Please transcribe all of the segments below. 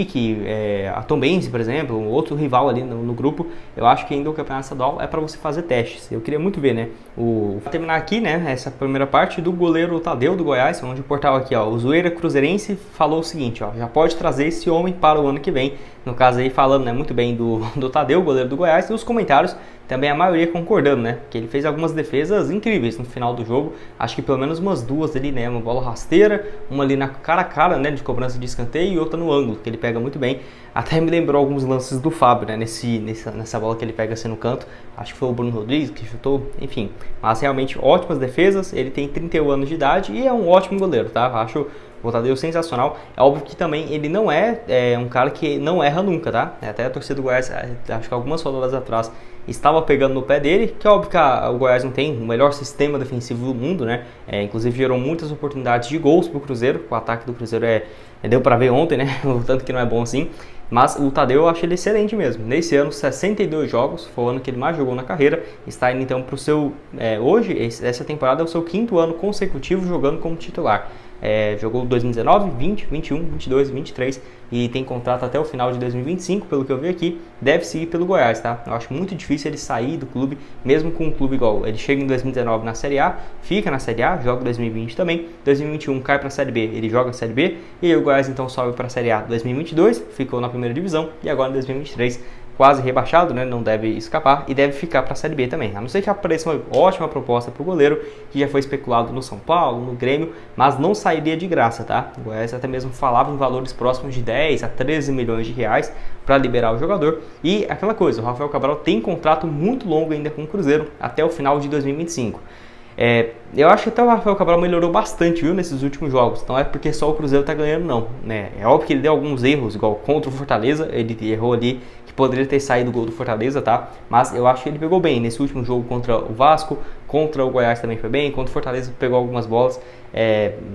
que a Tombense, por exemplo, um outro rival ali no grupo, eu acho que ainda o campeonato estadual é para você fazer testes. Eu queria muito ver, né? Vou terminar aqui, né? Essa primeira parte do goleiro Tadeu do Goiás, onde o portal aqui, ó, o Zoeira Cruzeirense falou o seguinte, ó, já pode trazer esse homem para o ano que vem. No caso aí falando, né, muito bem do Tadeu, goleiro do Goiás, e os comentários também a maioria concordando, né? Que ele fez algumas defesas incríveis no final do jogo. Acho que pelo menos umas duas ali, né? Uma bola rasteira, uma ali na cara a cara, né? De cobrança de escanteio e outra no ângulo, que ele pega muito bem. Até me lembrou alguns lances do Fábio, né? Nessa bola que ele pega assim no canto. Acho que foi o Bruno Rodrigues que chutou, enfim. Mas realmente ótimas defesas. Ele tem 31 anos de idade e é um ótimo goleiro, tá? Acho o Tadeu sensacional. É óbvio que também ele não é um cara que não erra nunca, tá? Até a torcida do Goiás, acho que algumas rodadas atrás, estava pegando no pé dele, que é óbvio que o Goiás não tem o melhor sistema defensivo do mundo, né? Inclusive gerou muitas oportunidades de gols pro Cruzeiro. O ataque do Cruzeiro deu para ver ontem, né? O tanto que não é bom assim. Mas o Tadeu eu acho ele excelente mesmo. Nesse ano, 62 jogos, foi o ano que ele mais jogou na carreira. Está indo então para o seu... hoje, essa temporada é o seu 5º ano consecutivo jogando como titular. Jogou 2019, 20, 21, 22, 23 e tem contrato até o final de 2025, pelo que eu vi aqui, deve seguir pelo Goiás, tá? Eu acho muito difícil ele sair do clube, mesmo com um clube igual. Ele chega em 2019 na Série A, fica na Série A, joga 2020 também, 2021 cai para a Série B, ele joga a Série B, e aí o Goiás então sobe para a Série A 2022, ficou na primeira divisão, e agora em 2023 quase rebaixado, né? Não deve escapar e deve ficar para a Série B também. A não ser que apareça uma ótima proposta para o goleiro, que já foi especulado no São Paulo, no Grêmio, mas não sairia de graça, tá? O Goiás até mesmo falava em valores próximos de 10 a 13 milhões de reais para liberar o jogador. E aquela coisa, o Rafael Cabral tem contrato muito longo ainda com o Cruzeiro, até o final de 2025. Eu acho que até o Rafael Cabral melhorou bastante, viu, nesses últimos jogos. Não é porque só o Cruzeiro tá ganhando, não, né? É óbvio que ele deu alguns erros, igual contra o Fortaleza, ele errou ali, que poderia ter saído o gol do Fortaleza, tá? Mas eu acho que ele pegou bem nesse último jogo contra o Vasco, contra o Goiás também foi bem, contra o Fortaleza pegou algumas bolas.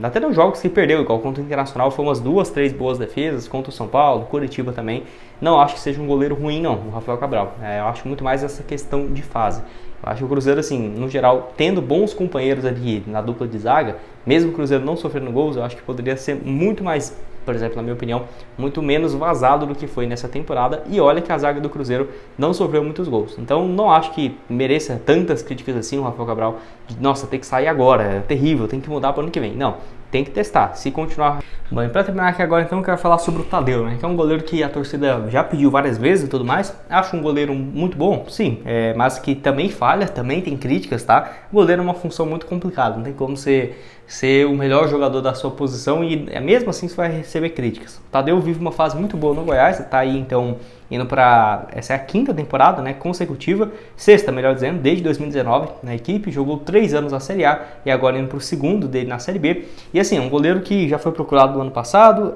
Até nos jogos que perdeu, igual contra o Internacional, foi umas 2, 3 boas defesas, contra o São Paulo, Curitiba também. Não acho que seja um goleiro ruim, não, o Rafael Cabral. Eu acho muito mais essa questão de fase. Eu acho que o Cruzeiro, assim, no geral, tendo bons companheiros ali na dupla de zaga, mesmo o Cruzeiro não sofrendo gols, eu acho que poderia ser muito mais, por exemplo, na minha opinião, muito menos vazado do que foi nessa temporada. E olha que a zaga do Cruzeiro não sofreu muitos gols. Então não acho que mereça tantas críticas assim o Rafael Cabral. Nossa, tem que sair agora, é terrível, tem que mudar para o ano que vem. Não, tem que testar, se continuar. Bom, e para terminar aqui agora, então, eu quero falar sobre o Tadeu, né? Que é um goleiro que a torcida já pediu várias vezes e tudo mais. Acho um goleiro muito bom, sim, mas que também falha, também tem críticas, tá? O goleiro é uma função muito complicada, não tem como ser o melhor jogador da sua posição e mesmo assim você vai receber críticas. O Tadeu vive uma fase muito boa no Goiás, tá aí então indo para essa é a 5ª temporada, né, consecutiva, 6ª, melhor dizendo, desde 2019 na equipe, jogou 3 anos na Série A e agora indo para o 2º dele na Série B. E assim, um goleiro que já foi procurado no ano passado,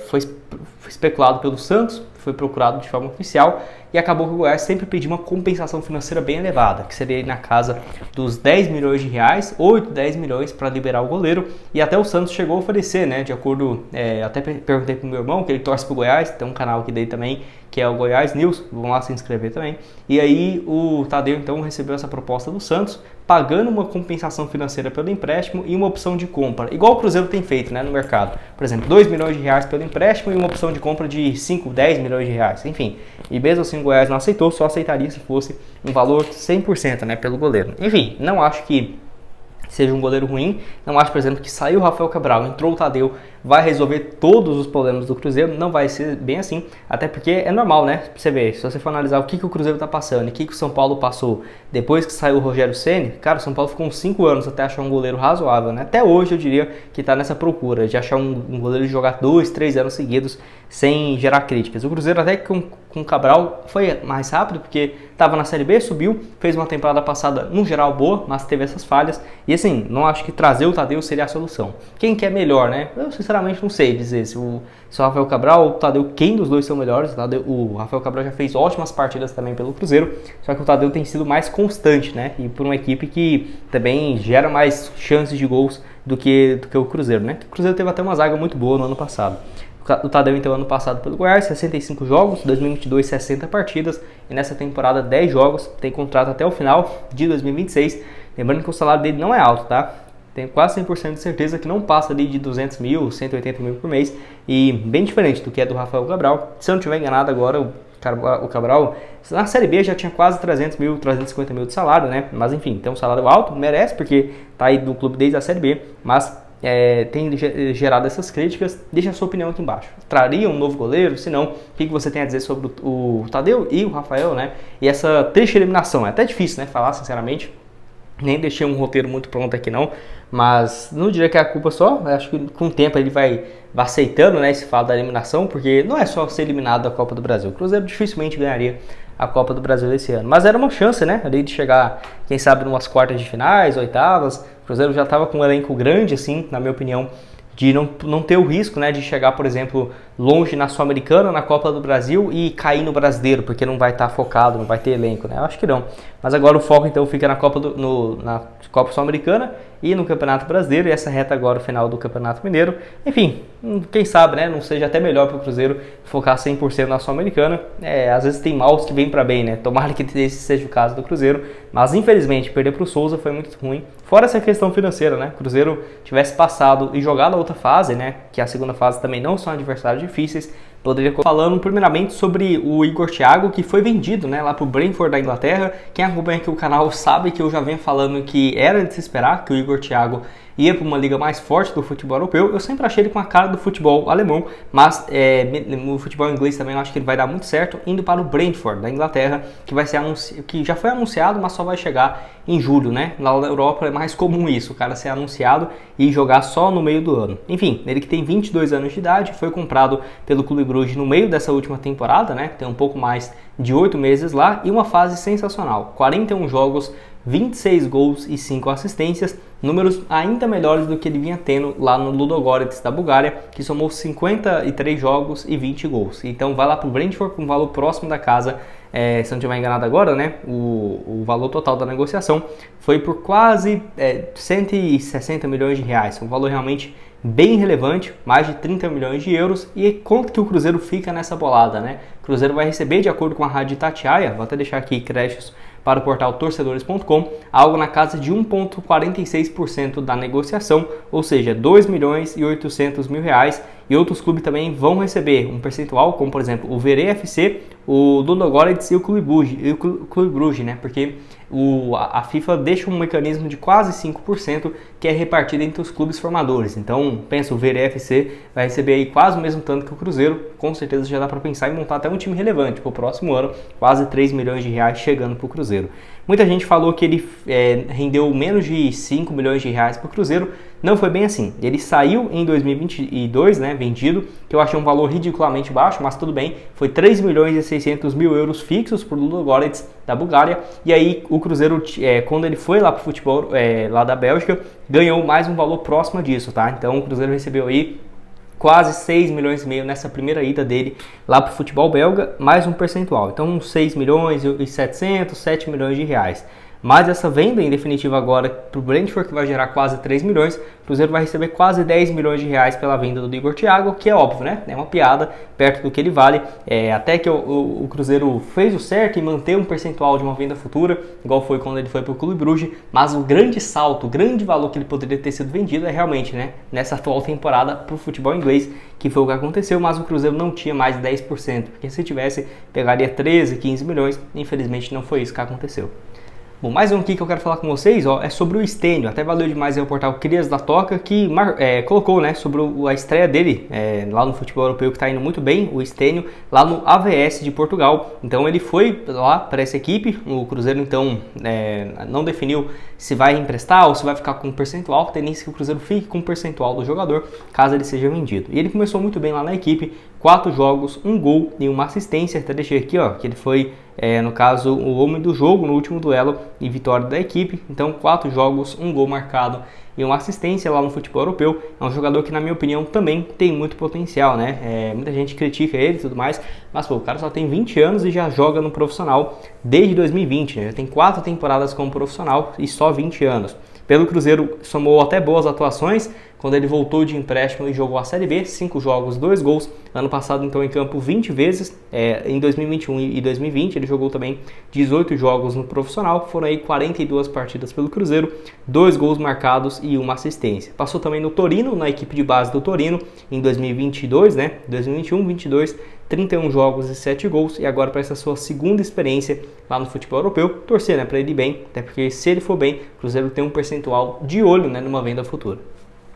foi especulado pelo Santos, foi procurado de forma oficial e acabou que o Goiás sempre pediu uma compensação financeira bem elevada, que seria na casa dos 10 milhões de reais, 8, 10 milhões para liberar o goleiro, e até o Santos chegou a oferecer, né, de acordo, até perguntei pro meu irmão, que ele torce pro Goiás, tem um canal aqui dele também, que é o Goiás News, vão lá se inscrever também, e aí o Tadeu então recebeu essa proposta do Santos, pagando uma compensação financeira pelo empréstimo e uma opção de compra, igual o Cruzeiro tem feito, né, no mercado, por exemplo, 2 milhões de reais pelo empréstimo e uma opção de compra de 5, 10 milhões de reais, enfim, e mesmo assim o Goiás não aceitou, só aceitaria se fosse um valor 100%, né, pelo goleiro. Enfim, não acho que seja um goleiro ruim, não acho, por exemplo, que saiu o Rafael Cabral, entrou o Tadeu, vai resolver todos os problemas do Cruzeiro, não vai ser bem assim, até porque é normal, né, pra você ver, se você for analisar o que o Cruzeiro tá passando e o que o São Paulo passou depois que saiu o Rogério Ceni, cara, o São Paulo ficou uns 5 anos até achar um goleiro razoável, né, até hoje eu diria que tá nessa procura de achar um goleiro de jogar 2, 3 anos seguidos sem gerar críticas. O Cruzeiro até que com o Cabral foi mais rápido, porque estava na Série B, subiu, fez uma temporada passada no geral boa, mas teve essas falhas, e assim, não acho que trazer o Tadeu seria a solução. Quem que é melhor, né? Eu sinceramente não sei dizer se o Rafael Cabral ou o Tadeu, quem dos dois são melhores. O Rafael Cabral já fez ótimas partidas também pelo Cruzeiro, só que o Tadeu tem sido mais constante, né? E por uma equipe que também gera mais chances de gols do que o Cruzeiro, né? O Cruzeiro teve até uma zaga muito boa no ano passado. O Tadeu então ano passado pelo Goiás, 65 jogos, 2022 60 partidas e nessa temporada 10 jogos, tem contrato até o final de 2026. Lembrando que o salário dele não é alto, tá? tenho quase 100% de certeza que não passa ali de 200 mil, 180 mil por mês, e bem diferente do que é do Rafael Cabral. Se eu não estiver enganado agora, o Cabral na Série B já tinha quase 300 mil, 350 mil de salário, né? Mas enfim, tem um salário alto, merece, porque tá aí do clube desde a Série B, mas tem gerado essas críticas. Deixa a sua opinião aqui embaixo. Traria um novo goleiro? Se não, o que você tem a dizer sobre o Tadeu e o Rafael, né? E essa triste eliminação. É até difícil, né? Falar sinceramente. Nem deixei um roteiro muito pronto aqui não, mas não diria que é a culpa só. Acho que com o tempo ele vai aceitando, né, esse fato da eliminação, porque não é só ser eliminado da Copa do Brasil. O Cruzeiro dificilmente ganharia a Copa do Brasil esse ano, mas era uma chance, né, ali de chegar, quem sabe, em umas quartas de finais, oitavas. O Cruzeiro já estava com um elenco grande, assim, na minha opinião, de não ter o risco, né, de chegar, por exemplo, longe na Sul-Americana, na Copa do Brasil e cair no Brasileiro, porque não vai estar focado, não vai ter elenco, né? Eu acho que não. Mas agora o foco então fica na Copa Sul-Americana e no Campeonato Brasileiro, e essa reta agora, o final do Campeonato Mineiro. Enfim, quem sabe, né, não seja até melhor para o Cruzeiro focar 100% na Sul-Americana. Às vezes tem maus que vêm para bem, né? Tomara que esse seja o caso do Cruzeiro, mas infelizmente perder para o Souza foi muito ruim. Fora essa questão financeira, né? O Cruzeiro tivesse passado e jogado a outra fase, né, que a segunda fase também não são adversários difíceis. Poderia falando primeiramente sobre o Igor Thiago, que foi vendido, né, lá para o Brentford da Inglaterra. Quem acompanha aqui o canal sabe que eu já venho falando que era de se esperar que o Igor Thiago ia para uma liga mais forte do futebol europeu. Eu sempre achei ele com a cara do futebol alemão, mas no futebol inglês também eu acho que ele vai dar muito certo, indo para o Brentford da Inglaterra, que já foi anunciado, mas só vai chegar em julho, né? Lá na Europa é mais comum isso, o cara ser anunciado e jogar só no meio do ano. Enfim, ele que tem 22 anos de idade, foi comprado pelo Clube Bruges no meio dessa última temporada, né? Tem um pouco mais de 8 meses lá e uma fase sensacional. 41 jogos, 26 gols e 5 assistências, números ainda melhores do que ele vinha tendo lá no Ludogorets da Bulgária, que somou 53 jogos e 20 gols. Então vai lá para o Brentford com um valor próximo da casa. Se não estiver enganado agora, né, o valor total da negociação foi por quase 160 milhões de reais, um valor realmente bem relevante, mais de 30 milhões de euros. E quanto que o Cruzeiro fica nessa bolada, né? O Cruzeiro vai receber, de acordo com a Rádio Itatiaia, vou até deixar aqui créditos para o portal torcedores.com, algo na casa de 1,46% da negociação, ou seja, 2 milhões e 800 mil reais. E outros clubes também vão receber um percentual, como por exemplo o Verê FC, o Ludogorets e o Clube Bruges, né? Porque a FIFA deixa um mecanismo de quase 5% que é repartido entre os clubes formadores. Então, pensa, o Verê FC vai receber aí quase o mesmo tanto que o Cruzeiro. Com certeza já dá para pensar em montar até um time relevante para o próximo ano, quase 3 milhões de reais chegando para o Cruzeiro. Muita gente falou que ele rendeu menos de 5 milhões de reais para o Cruzeiro. Não foi bem assim. Ele saiu em 2022, né, vendido, que eu achei um valor ridiculamente baixo, mas tudo bem. Foi 3 milhões e 600 mil euros fixos por Ludogorets da Bulgária. E aí o Cruzeiro, quando ele foi lá para o futebol lá da Bélgica, ganhou mais um valor próximo disso, tá? Então o Cruzeiro recebeu aí quase 6 milhões e meio nessa primeira ida dele lá para o futebol belga, mais um percentual. Então 6 milhões e 700, 7 milhões de reais. Mas essa venda em definitiva agora para o Brentford, que vai gerar quase 3 milhões, o Cruzeiro vai receber quase 10 milhões de reais pela venda do Igor Thiago, que é óbvio, né? É uma piada perto do que ele vale. Até que o Cruzeiro fez o certo em manter um percentual de uma venda futura, igual foi quando ele foi para o Clube Bruges, mas o grande salto, o grande valor que ele poderia ter sido vendido é realmente, né, nessa atual temporada para o futebol inglês, que foi o que aconteceu, mas o Cruzeiro não tinha mais de 10%, porque se tivesse, pegaria 13, 15 milhões, infelizmente não foi isso que aconteceu. Bom, mais um aqui que eu quero falar com vocês, é sobre o Stênio. Até valeu demais o portal Crias da Toca, que colocou, né, sobre a estreia dele lá no futebol europeu, que está indo muito bem, o Stênio, lá no AVS de Portugal. Então ele foi lá para essa equipe, o Cruzeiro então não definiu se vai emprestar ou se vai ficar com um percentual, a tendência é que o Cruzeiro fique com um percentual do jogador, caso ele seja vendido. E ele começou muito bem lá na equipe, 4 jogos, 1 gol e uma assistência. Até deixei aqui, que ele foi, no caso, o homem do jogo no último duelo e vitória da equipe. Então 4 jogos, 1 gol marcado e uma assistência lá no futebol europeu. É um jogador que, na minha opinião, também tem muito potencial, né? Muita gente critica ele e tudo mais, mas o cara só tem 20 anos e já joga no profissional desde 2020, né? Já tem 4 temporadas como profissional e só 20 anos. Pelo Cruzeiro somou até boas atuações, quando ele voltou de empréstimo e jogou a Série B, 5 jogos, 2 gols. Ano passado, então, em campo 20 vezes, em 2021 e 2020, ele jogou também 18 jogos no profissional, foram aí 42 partidas pelo Cruzeiro, 2 gols marcados e 1 assistência. Passou também no Torino, na equipe de base do Torino, em 2022, né, 2021, 22, 31 jogos e 7 gols, e agora para essa sua segunda experiência lá no futebol europeu, torcer, né, para ele ir bem, até porque se ele for bem, o Cruzeiro tem um percentual de olho, né, numa venda futura.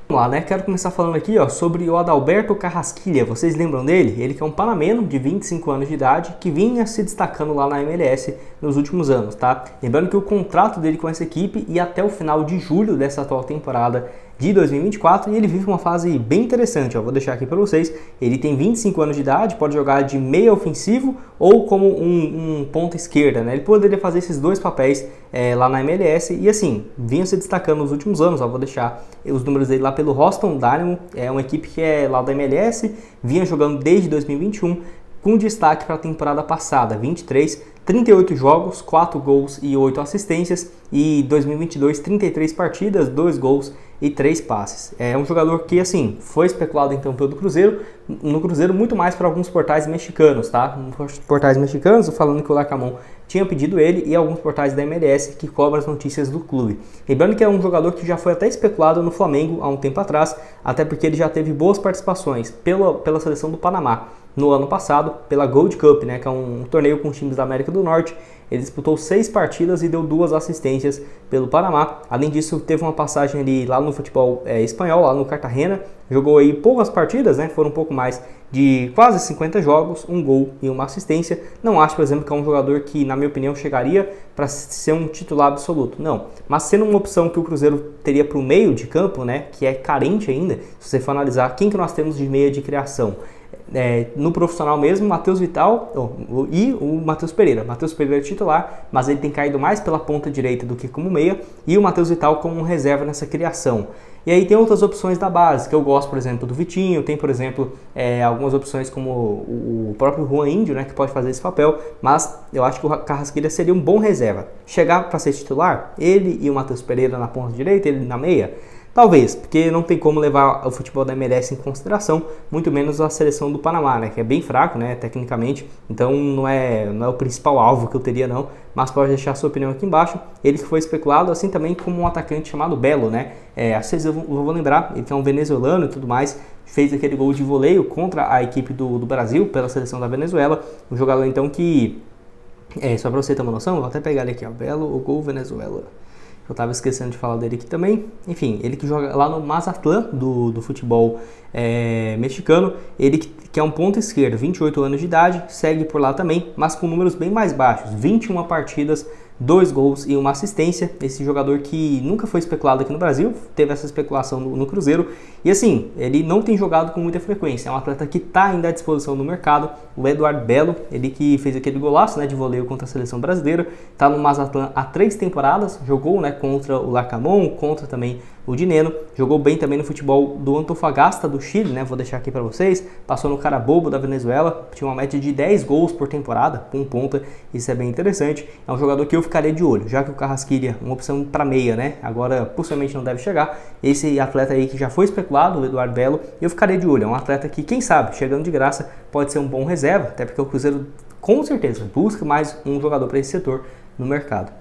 Vamos lá, né? Quero começar falando aqui, ó, sobre o Adalberto Carrasquilha. Vocês lembram dele? Ele que é um panameno de 25 anos de idade que vinha se destacando lá na MLS nos últimos anos, tá? Lembrando que o contrato dele com essa equipe ia até o final de julho dessa atual temporada de 2024 e ele vive uma fase bem interessante, ó, vou deixar aqui para vocês. Ele tem 25 anos de idade, pode jogar de meia ofensivo ou como um ponta esquerda, né? Ele poderia fazer esses dois papéis lá na MLS e assim, vinha se destacando nos últimos anos, ó, vou deixar os números dele lá pelo Houston Dynamo, é uma equipe que é lá da MLS, vinha jogando desde 2021, com destaque para a temporada passada, 23, 38 jogos, 4 gols e 8 assistências, e 2022, 33 partidas, 2 gols e 3 passes. É um jogador que, assim, foi especulado então pelo Cruzeiro, no Cruzeiro muito mais para alguns portais mexicanos, tá? Portais mexicanos, falando que o Larcamón tinha pedido ele, e alguns portais da MLS que cobram as notícias do clube. Lembrando que é um jogador que já foi até especulado no Flamengo há um tempo atrás, até porque ele já teve boas participações pela seleção do Panamá no ano passado, pela Gold Cup, né, que é um torneio com times da América do Norte. Ele disputou 6 partidas e deu 2 assistências pelo Panamá. Além disso, teve uma passagem ali lá no futebol espanhol, lá no Cartagena. Jogou aí poucas partidas, né? Foram um pouco mais de quase 50 jogos, 1 gol e 1 assistência. Não acho, por exemplo, que é um jogador que, na minha opinião, chegaria para ser um titular absoluto. Não, mas sendo uma opção que o Cruzeiro teria para o meio de campo, né? Que é carente ainda, se você for analisar quem que nós temos de meia de criação. No profissional mesmo, Matheus Vital e o Matheus Pereira. Matheus Pereira é titular, mas ele tem caído mais pela ponta direita do que como meia, e o Matheus Vital como reserva nessa criação. E aí tem outras opções da base, que eu gosto, por exemplo, do Vitinho, tem, por exemplo, algumas opções como o próprio Juan Índio, né, que pode fazer esse papel, mas eu acho que o Carrasquilha seria um bom reserva. Chegar para ser titular, ele e o Matheus Pereira na ponta direita, ele na meia, talvez, porque não tem como levar o futebol da MLS em consideração, muito menos a seleção do Panamá, né, que é bem fraco, né, tecnicamente, então não é o principal alvo que eu teria não, mas pode deixar a sua opinião aqui embaixo. Ele que foi especulado, assim também como um atacante chamado Belo, né, vocês eu vou lembrar, ele que é um venezuelano e tudo mais, fez aquele gol de voleio contra a equipe do Brasil, pela seleção da Venezuela, um jogador então que, só para você ter uma noção, vou até pegar ele aqui, ó, Belo, o gol Venezuela. Eu estava esquecendo de falar dele aqui também. Enfim, ele que joga lá no Mazatlán do futebol mexicano. Ele que é um ponta esquerdo, 28 anos de idade, segue por lá também, mas com números bem mais baixos. 21 partidas, 2 gols e 1 assistência. Esse jogador que nunca foi especulado aqui no Brasil, teve essa especulação no Cruzeiro. E assim, ele não tem jogado com muita frequência. É um atleta que está ainda à disposição no mercado. O Eduardo Belo, ele que fez aquele golaço, né, de voleio contra a seleção brasileira. Está no Mazatlán há 3 temporadas. Jogou, né, contra o Larcamón, contra também o Dineno. Jogou bem também no futebol do Antofagasta do Chile, né? Vou deixar aqui para vocês. Passou no Carabobo da Venezuela. Tinha uma média de 10 gols por temporada, com um ponta. Isso é bem interessante. É um jogador que eu ficaria de olho, já que o Carrasquilha, uma opção para meia, né? Agora possivelmente não deve chegar. Esse atleta aí que já foi especulado, o Eduardo Belo, eu ficaria de olho. É um atleta que, quem sabe, chegando de graça, pode ser um bom reserva, até porque o Cruzeiro com certeza busca mais um jogador para esse setor no mercado.